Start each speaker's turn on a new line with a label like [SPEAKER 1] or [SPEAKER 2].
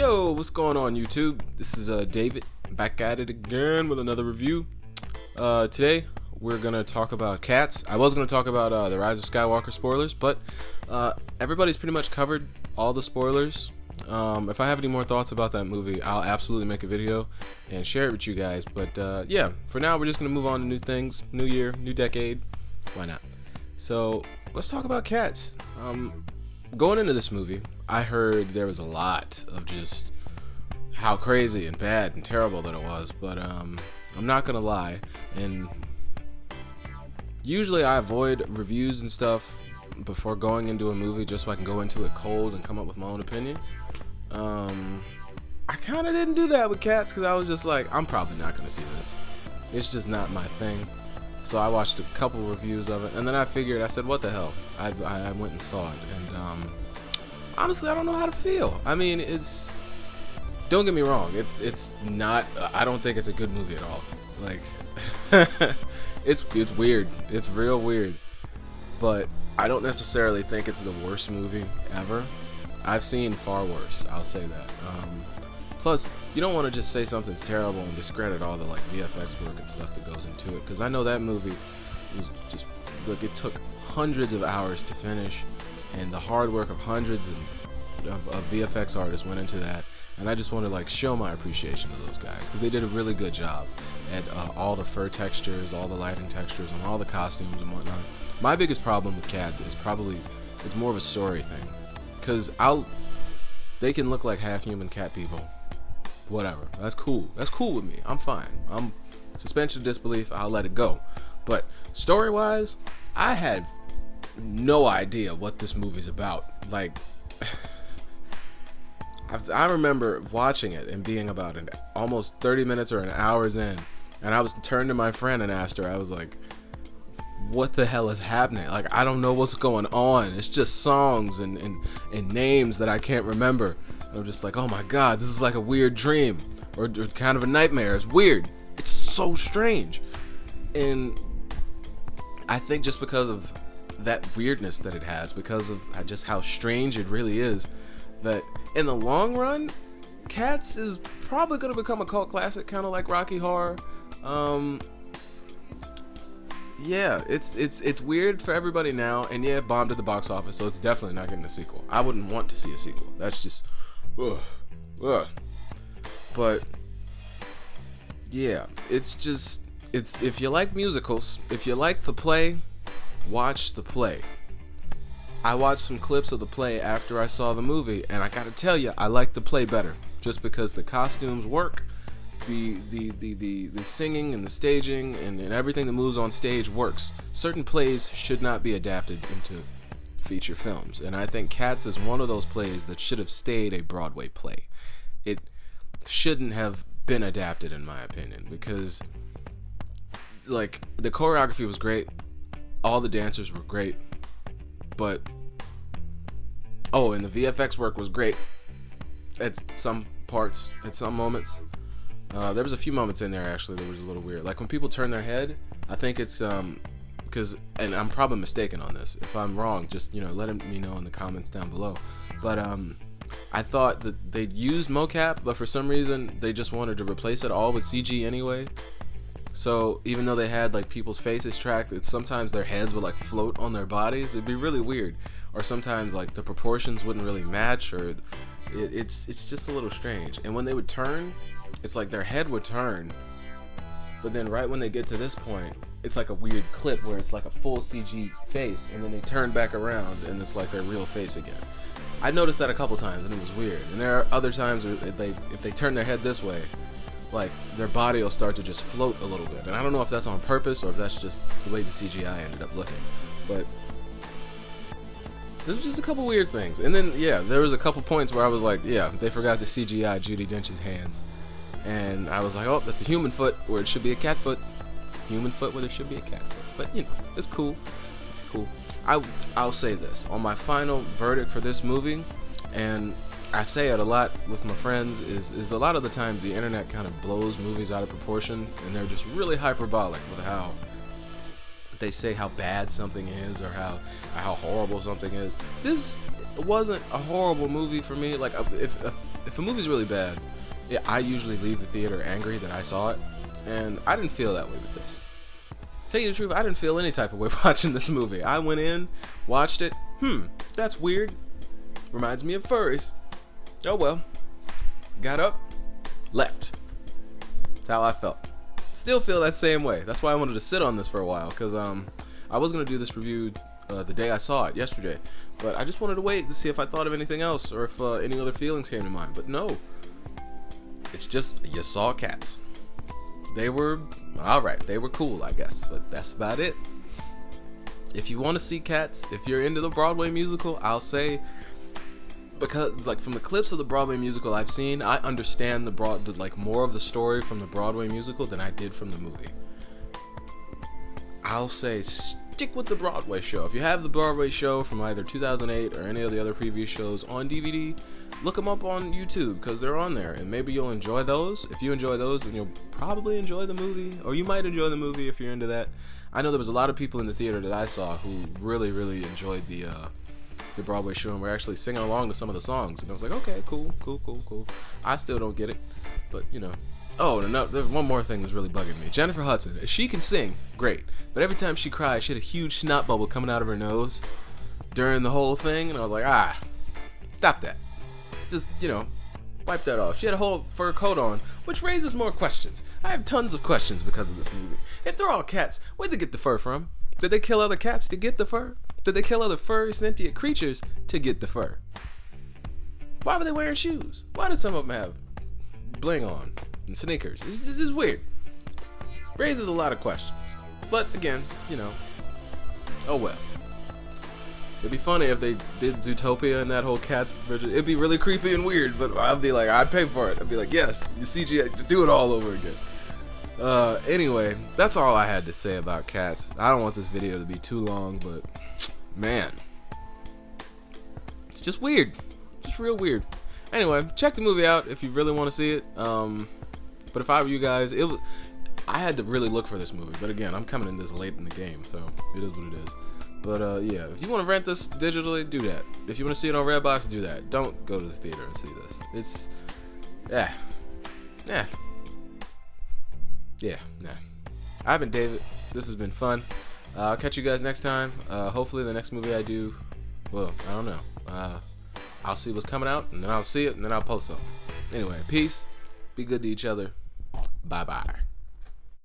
[SPEAKER 1] Yo, what's going on YouTube? This is David, back at it again with another review. Today we're gonna talk about Cats. I was gonna talk about the Rise of Skywalker spoilers, but everybody's pretty much covered all the spoilers. If I have any more thoughts about that movie, I'll absolutely make a video and share it with you guys. But yeah, for now we're just gonna move on to new things, new year, new decade. Why not? So let's talk about Cats. Going into this movie, I heard there was a lot of just how crazy and bad and terrible that it was, but I'm not gonna lie, and usually I avoid reviews and stuff before going into a movie just so I can go into it cold and come up with my own opinion. I kind of didn't do that with Cats because I was just like, I'm probably not gonna see this. It's just not my thing. So I watched a couple reviews of it, and then I said, what the hell? I went and saw it, and honestly, I don't know how to feel. I mean, don't get me wrong, it's not, I don't think it's a good movie at all. Like, it's weird. It's real weird. But I don't necessarily think it's the worst movie ever. I've seen far worse, I'll say that. Plus, you don't want to just say something's terrible and discredit all the like VFX work and stuff that goes into it, because I know that movie was just, look, it took hundreds of hours to finish, and the hard work of hundreds of VFX artists went into that, and I just want to like show my appreciation to those guys because they did a really good job at all the fur textures, all the lighting textures, and all the costumes and whatnot. My biggest problem with Cats is probably it's more of a story thing, because they can look like half human cat people. Whatever, that's cool. That's cool with me. I'm fine. I'm suspension of disbelief. I'll let it go. But story-wise, I had no idea what this movie's about. Like, I remember watching it and being about almost 30 minutes or an hour's in, and I was turned to my friend and asked her. I was like, what the hell is happening? Like, I don't know what's going on. It's just songs and names that I can't remember. And I'm just like, oh my god, this is like a weird dream or kind of a nightmare. It's weird. It's so strange. And I think just because of that weirdness that it has, because of just how strange it really is, that in the long run, Cats is probably going to become a cult classic, kind of like Rocky Horror. Yeah, it's weird for everybody now, and yeah, it bombed at the box office, so it's definitely not getting a sequel. I wouldn't want to see a sequel. That's just, ugh. But yeah, it's if you like musicals, if you like the play, watch the play. I watched some clips of the play after I saw the movie, and I gotta tell you, I like the play better, just because the costumes work. The singing and the staging and everything that moves on stage works. Certain plays should not be adapted into feature films, and I think Cats is one of those plays that should have stayed a Broadway play. It shouldn't have been adapted, in my opinion, because like the choreography was great, all the dancers were great, but and the VFX work was great at some parts, at some moments. There was a few moments in there actually that was a little weird. Like when people turn their head, I think it's because, and I'm probably mistaken on this. If I'm wrong, just let me know in the comments down below. But I thought that they'd used mocap, but for some reason they just wanted to replace it all with CG anyway. So even though they had like people's faces tracked, it's sometimes their heads would like float on their bodies. It'd be really weird. Or sometimes like the proportions wouldn't really match, or it's just a little strange. And when they would turn, it's like their head would turn, but then right when they get to this point, it's like a weird clip where it's like a full CG face, and then they turn back around and it's like their real face again. I noticed that a couple times and it was weird. And there are other times where if they turn their head this way, like their body will start to just float a little bit. And I don't know if that's on purpose or if that's just the way the CGI ended up looking. But there's just a couple weird things. And then yeah, there was a couple points where I was like, yeah, they forgot to CGI Judi Dench's hands. And I was like, oh, that's a human foot where it should be a cat foot. Human foot where there should be a cat foot. But it's cool. It's cool. I'll say this. On my final verdict for this movie, and I say it a lot with my friends, is a lot of the times the internet kind of blows movies out of proportion, and they're just really hyperbolic with how they say how bad something is or how horrible something is. This wasn't a horrible movie for me. Like if a movie's really bad, yeah, I usually leave the theater angry that I saw it, and I didn't feel that way with this. Tell you the truth, I didn't feel any type of way watching this movie. I went in, watched it. That's weird. Reminds me of furries. Oh well. Got up, left. That's how I felt. Still feel that same way. That's why I wanted to sit on this for a while, because I was gonna do this review the day I saw it, yesterday, but I just wanted to wait to see if I thought of anything else or if any other feelings came to mind. But no, it's just you saw cats. They were alright. They were cool, I guess, but that's about it. If you want to see Cats, if you're into the Broadway musical, I'll say, because like from the clips of the Broadway musical I've seen, I understand the more of the story from the Broadway musical than I did from the movie. I'll say stick with the Broadway show. If you have the Broadway show from either 2008 or any of the other previous shows on DVD, look them up on YouTube because they're on there, and maybe you'll enjoy those. If you enjoy those, then you'll probably enjoy the movie, or you might enjoy the movie if you're into that. I know there was a lot of people in the theater that I saw who really enjoyed the Broadway show and were actually singing along to some of the songs, and I was like, okay, cool. I still don't get it, but you know. Oh, no, there's one more thing that's really bugging me. Jennifer Hudson, if she can sing, great, but every time she cries, she had a huge snot bubble coming out of her nose during the whole thing, and I was like, stop that. Just, wipe that off. She had a whole fur coat on, which raises more questions. I have tons of questions because of this movie. If they're all cats, where'd they get the fur from? Did they kill other cats to get the fur? Did they kill other furry sentient creatures to get the fur? Why were they wearing shoes? Why did some of them have bling on and sneakers? This is weird. Raises a lot of questions. But again, oh well. It'd be funny if they did Zootopia and that whole Cats version. It'd be really creepy and weird, but I'd be like, I'd pay for it. I'd be like, yes, you CGI, do it all over again. Anyway, that's all I had to say about Cats. I don't want this video to be too long, but man, it's just weird. Just real weird. Anyway, check the movie out if you really want to see it. But if I were you guys, I had to really look for this movie. But again, I'm coming in this late in the game, so it is what it is. But yeah, if you want to rent this digitally, do that. If you want to see it on Redbox, do that. Don't go to the theater and see this. It's, nah. I've been David. This has been fun. I'll catch you guys next time. Hopefully the next movie I do, well, I don't know. I'll see what's coming out, and then I'll see it, and then I'll post something. Anyway, peace. Be good to each other. Bye-bye.